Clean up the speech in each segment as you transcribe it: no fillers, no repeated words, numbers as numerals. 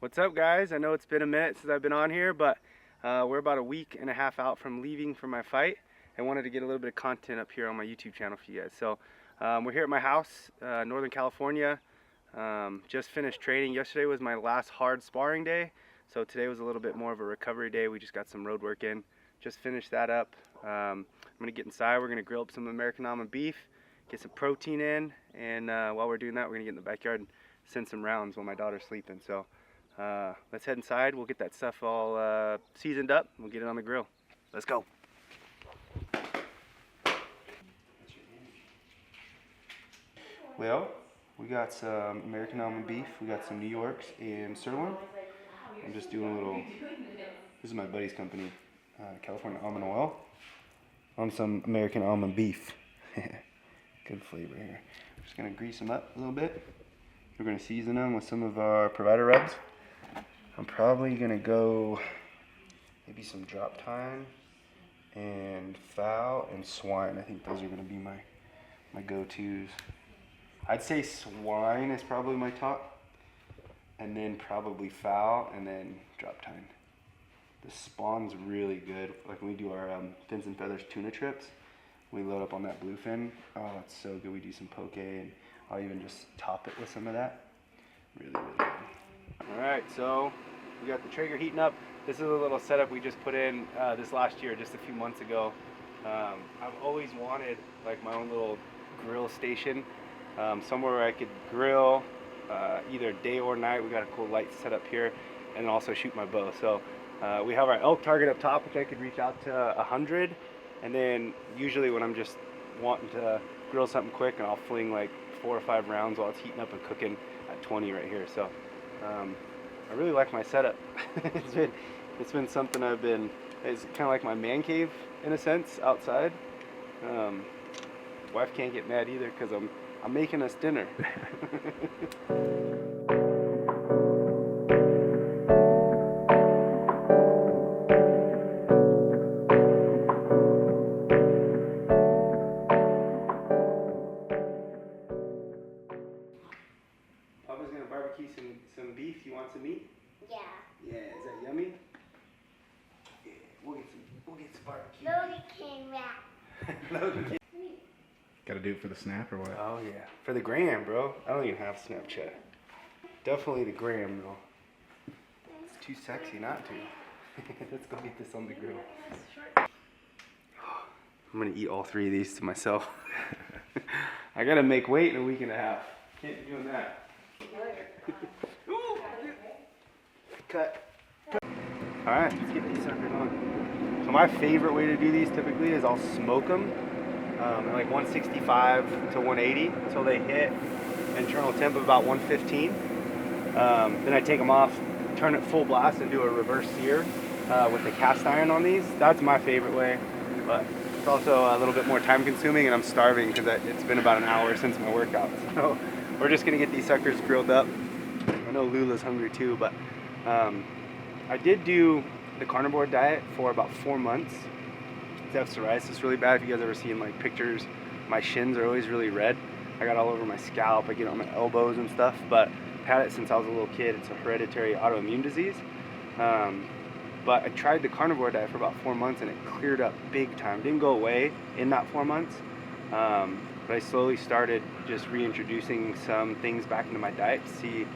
What's up, guys? I know it's been a minute since I've been on here, but we're about a week and a half out from leaving for my fight. I wanted to get a little bit of content up here on my YouTube channel for you guys. So we're here at my house, Northern California. Just finished training. Yesterday was my last hard sparring day, so today was a little bit more of a recovery day. We just got some road work in. Just finished that up. I'm gonna get inside. We're gonna grill up some American Almond Beef, get some protein in, and while we're doing that, we're gonna get in the backyard and send some rounds while my daughter's sleeping. So let's head inside. We'll get that stuff all seasoned up. We'll get it on the grill. Let's go. Well, we got some American Almond Beef. We got some New Yorks and sirloin. I'm just doing a little, this is my buddy's company, California Almond Oil, on some American Almond Beef. Good flavor here. Just gonna grease them up a little bit. We're gonna season them with some of our provider rubs. I'm probably gonna go maybe some drop thyme and fowl and swine. I think those are gonna be my go-tos. I'd say swine is probably my top, and then probably fowl, and then drop thyme. The spawn's really good. Like when we do our fins and feathers tuna trips, we load up on that bluefin. Oh, it's so good. We do some poke, and I'll even just top it with some of that. Really, really good. Alright, so we got the Traeger heating up. This is a little setup we just put in this last year, just a few months ago. I've always wanted like my own little grill station, somewhere where I could grill either day or night. We got a cool light set up here, and also shoot my bow. So we have our elk target up top, which I could reach out to 100, and then usually when I'm just wanting to grill something quick, and I'll fling like 4 or 5 rounds while it's heating up and cooking at 20 right here. So I really like my setup. it's been something it's kind of like my man cave in a sense outside. Wife can't get mad either because I'm making us dinner. Papa's gonna barbecue some beef. You want some meat? Yeah. Yeah, is that yummy? Yeah, we'll get some barbecue. Logan came back. Logan came. Gotta do it for the snap or what? Oh yeah, for the gram, bro. I don't even have Snapchat. Definitely the gram, though. It's too sexy not to. Let's go get this on the grill. I'm gonna eat all 3 of these to myself. I gotta make weight in a week and a half. Can't be doing that. Cut. Alright, let's get these suckers on. So my favorite way to do these typically is I'll smoke them at like 165 to 180 until they hit internal temp of about 115. Then I take them off, turn it full blast, and do a reverse sear with the cast iron on these. That's my favorite way, but it's also a little bit more time consuming, and I'm starving because it's been about an hour since my workout. So we're just gonna get these suckers grilled up. I know Lula's hungry too, but I did do the carnivore diet for about 4 months. I have psoriasis really bad. If you guys ever seen like pictures, my shins are always really red. I got all over my scalp, I get on my elbows and stuff, but I've had it since I was a little kid. It's a hereditary autoimmune disease. But I tried the carnivore diet for about 4 months, and it cleared up big time. Didn't go away in that 4 months, but I slowly started just reintroducing some things back into my diet to see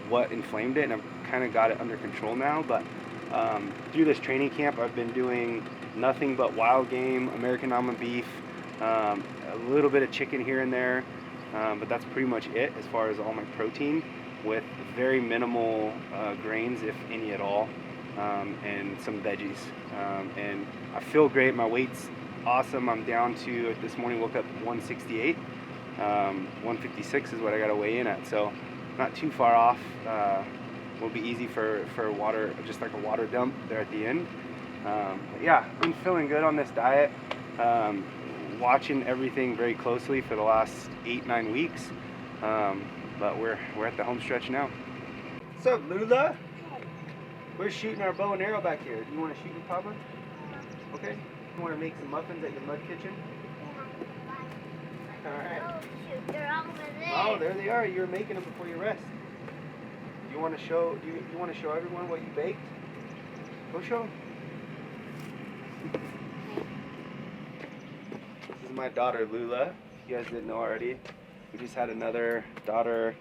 what inflamed it, and I've kind of got it under control now. But through this training camp, I've been doing nothing but wild game, American Almond Beef, a little bit of chicken here and there, but that's pretty much it as far as all my protein, with very minimal grains, if any at all, and some veggies. And I feel great. My weight's awesome. I'm down to, this morning woke up 168. 156 is what I got to weigh in at, so not too far off. Will be easy for water, just like a water dump there at the end. But yeah, I'm feeling good on this diet. Watching everything very closely for the last 8-9 weeks. But we're at the home stretch now. What's up, Lula? We're shooting our bow and arrow back here. Do you want to shoot with Papa? Okay. You want to make some muffins at your mud kitchen? All right. Oh, shoot, they're over there. Oh, there they are. You were making them before you rest. You want to show? You want to show everyone what you baked? Go show 'em. This is my daughter Lula. If you guys didn't know already, we just had another daughter.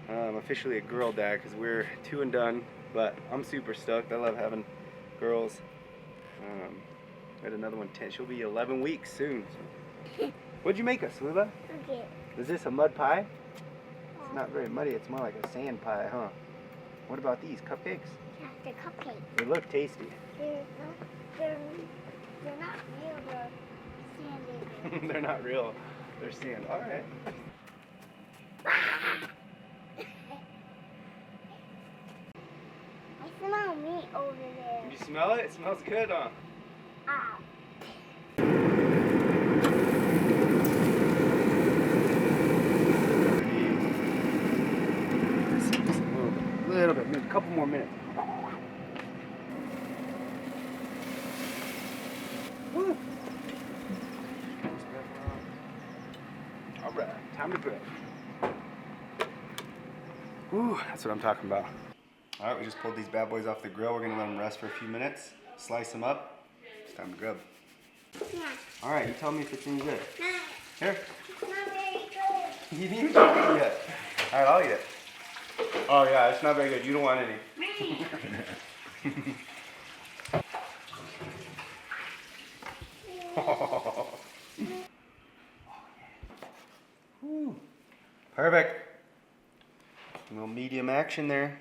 Officially a girl dad because we're 2 and done. But I'm super stoked. I love having girls. We had another one 10. She'll be 11 weeks soon. So. What'd you make us, Lula? Okay. Is this a mud pie? It's not very muddy. It's more like a sand pie, huh? What about these cupcakes? Yeah, the cupcake. They look tasty. They're not real. They're sandy. They're not real. They're sand. All right. I smell meat over there. Did you smell it? It smells good, huh? Ah. A little bit, maybe a couple more minutes. Woo. All right, time to grill. Woo, that's what I'm talking about. All right, we just pulled these bad boys off the grill. We're gonna let them rest for a few minutes, slice them up. It's time to grub. Yeah. All right, you tell me if it's any good. No, Here. it's not very good. You didn't even eat it yet. All right, I'll eat it. Oh yeah, it's not very good. You don't want any. Woo. Perfect. A little medium action there.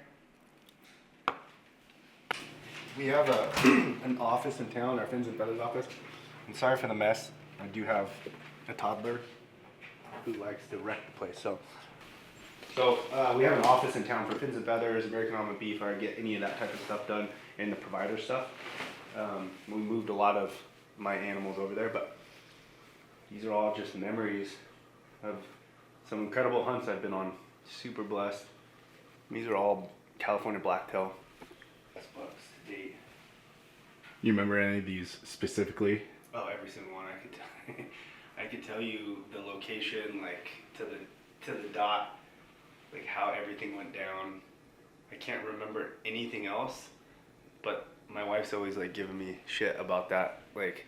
We have an office in town, our Fins and Feathers office. I'm sorry for the mess. I do have a toddler who likes to wreck the place. So we have an office in town for Fins and Feathers, American Almond Beef, or I get any of that type of stuff done, and the provider stuff. We moved a lot of my animals over there, but these are all just memories of some incredible hunts I've been on. Super blessed. These are all California blacktail. Best bucks to date. You remember any of these specifically? Oh, every single one. I could tell you the location, like to the dot, like how everything went down. I can't remember anything else, but my wife's always like giving me shit about that. Like,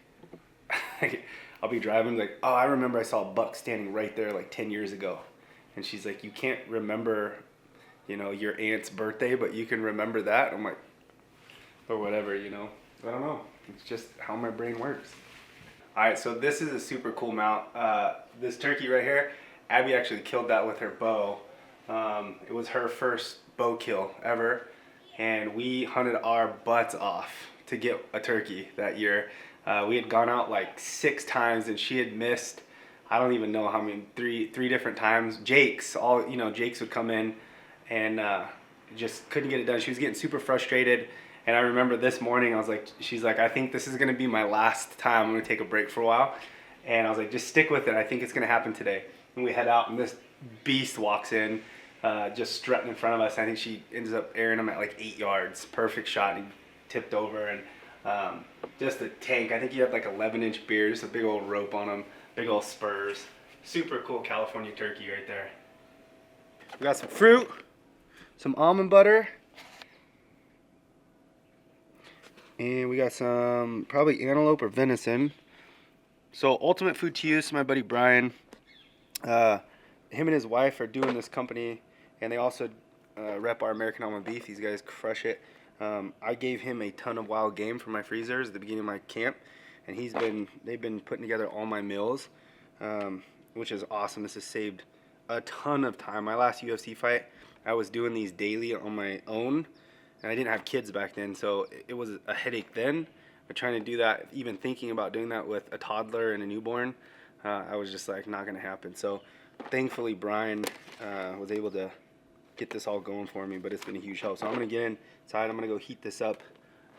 I'll be driving like, oh, I remember I saw a buck standing right there like 10 years ago, and she's like, you can't remember, you know, your aunt's birthday, but you can remember that. I'm like, or whatever, you know. I don't know. It's just how my brain works. All right, so this is a super cool mount. This turkey right here, Abby actually killed that with her bow. It was her first bow kill ever, and we hunted our butts off to get a turkey that year. We had gone out like 6 times, and she had missed, I don't even know how many, three different times. Jake's would come in and just couldn't get it done. She was getting super frustrated. And I remember this morning, she's like, I think this is gonna be my last time. I'm gonna take a break for a while. And I was like, just stick with it. I think it's gonna happen today. And we head out, and this beast walks in, just strutting in front of us. I think she ends up airing him at like 8 yards. Perfect shot. And he tipped over, and just a tank. I think he had like 11-inch beard, just a big old rope on him, big old spurs. Super cool California turkey right there. We got some fruit, some almond butter. And we got some probably antelope or venison. So Ultimate Food to Use, my buddy Brian, him and his wife are doing this company, and they also rep our American Almond Beef. These guys crush it. I gave him a ton of wild game for my freezers at the beginning of my camp, and they've been putting together all my meals, which is awesome. This has saved a ton of time. My last UFC fight, I was doing these daily on my own. And I didn't have kids back then, so it was a headache then. But trying to do that, even thinking about doing that with a toddler and a newborn, I was just like, not going to happen. So thankfully, Brian was able to get this all going for me, but it's been a huge help. So I'm going to get inside. I'm going to go heat this up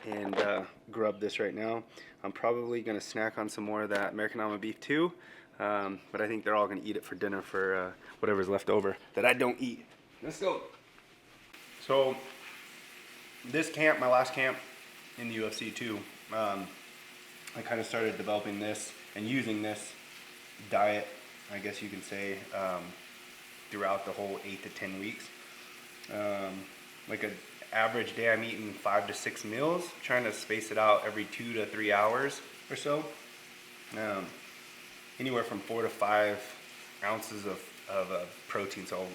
and grub this right now. I'm probably going to snack on some more of that American Almond Beef too, but I think they're all going to eat it for dinner for whatever's left over that I don't eat. Let's go. So this camp, my last camp in the UFC too, I kind of started developing this and using this diet, I guess you can say, throughout the whole 8 to 10 weeks. like an average day, I'm eating 5 to 6 meals, trying to space it out every 2 to 3 hours or so. Anywhere from 4 to 5 ounces of protein, so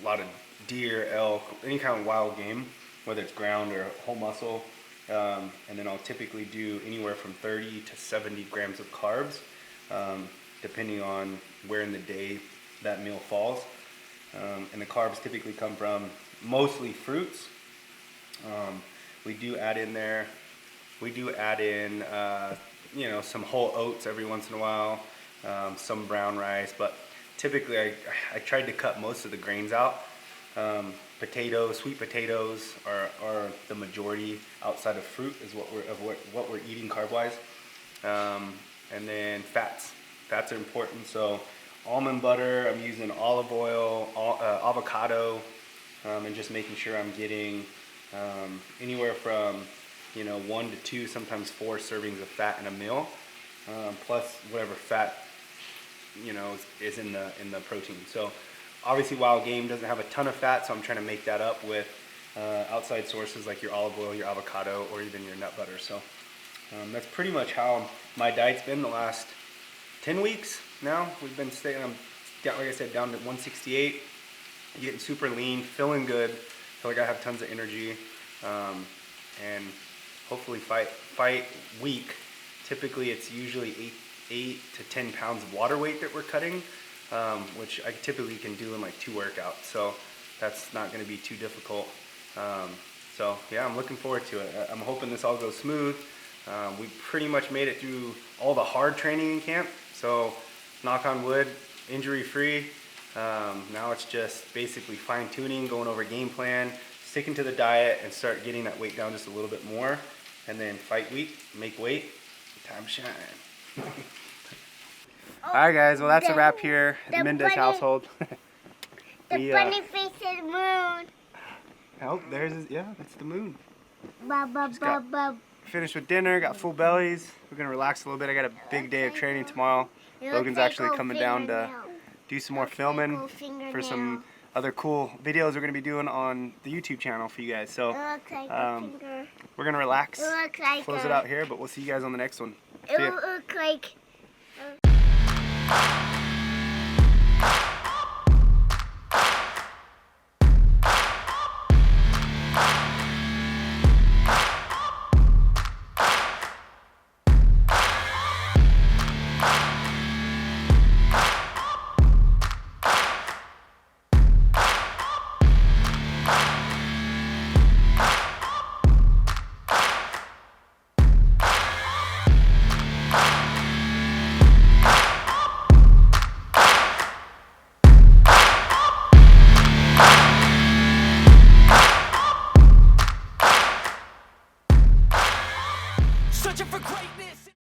a lot of deer, elk, any kind of wild game, whether it's ground or whole muscle. And then I'll typically do anywhere from 30 to 70 grams of carbs, depending on where in the day that meal falls. And the carbs typically come from mostly fruits. We do add in you know, some whole oats every once in a while, some brown rice, but typically I tried to cut most of the grains out. Potatoes, sweet potatoes are the majority outside of fruit is what we're eating carb-wise. And then fats are important. So almond butter, I'm using olive oil, avocado, and just making sure I'm getting anywhere from 1 to 2, sometimes 4 servings of fat in a meal, plus whatever fat is in the protein. So obviously wild game doesn't have a ton of fat, so I'm trying to make that up with outside sources like your olive oil, your avocado, or even your nut butter. So that's pretty much how my diet's been the last 10 weeks now. We've been staying, like I said, down to 168, getting super lean, feeling good, feel like I have tons of energy, and hopefully fight week. Typically it's usually 8 to 10 pounds of water weight that we're cutting, which I typically can do in like 2 workouts, so that's not going to be too difficult. So yeah, I'm looking forward to it. I'm hoping this all goes smooth. We pretty much made it through all the hard training in camp, so knock on wood, injury free. Now it's just basically fine tuning, going over game plan, sticking to the diet, and start getting that weight down just a little bit more. And then fight week, make weight, time to shine. Alright guys, well that's a wrap here at the Mendes household. The bunny face of the moon. Oh, yeah, that's the moon. Ba. Finished with dinner, got full bellies. We're gonna relax a little bit. I got a big day of training tomorrow. Logan's actually coming down to do some more filming for some other cool videos we're gonna be doing on the YouTube channel for you guys. So we're gonna relax, close it out here, but we'll see you guys on the next one. See ya. It will look like